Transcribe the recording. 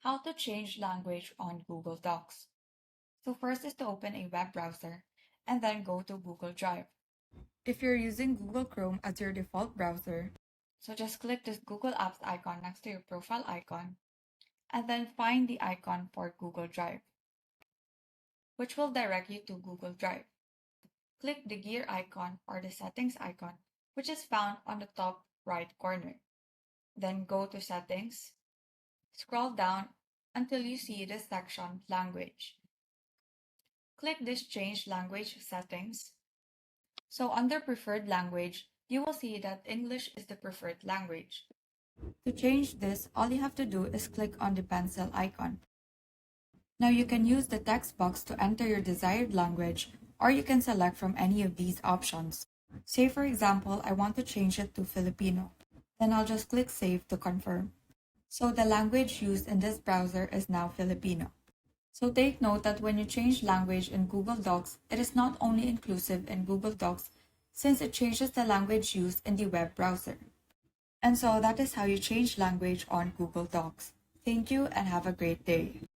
How to change language on Google Docs. So first is to open a web browser and then go to Google Drive. If you're using Google Chrome as your default browser, so just click this Google Apps icon next to your profile icon and then find the icon for Google Drive, which will direct you to Google Drive. Click the gear icon or the settings icon, which is found on the top right corner. Then go to Settings, scroll down until you see the section Language. Click this Change Language Settings. So under Preferred Language, you will see that English is the preferred language. To change this, all you have to do is click on the pencil icon. Now you can use the text box to enter your desired language, or you can select from any of these options. Say for example, I want to change it to Filipino. Then I'll just click Save to confirm. So the language used in this browser is now Filipino. So take note that when you change language in Google Docs, it is not only inclusive in Google Docs, since it changes the language used in the web browser. And so that is how you change language on Google Docs. Thank you and have a great day.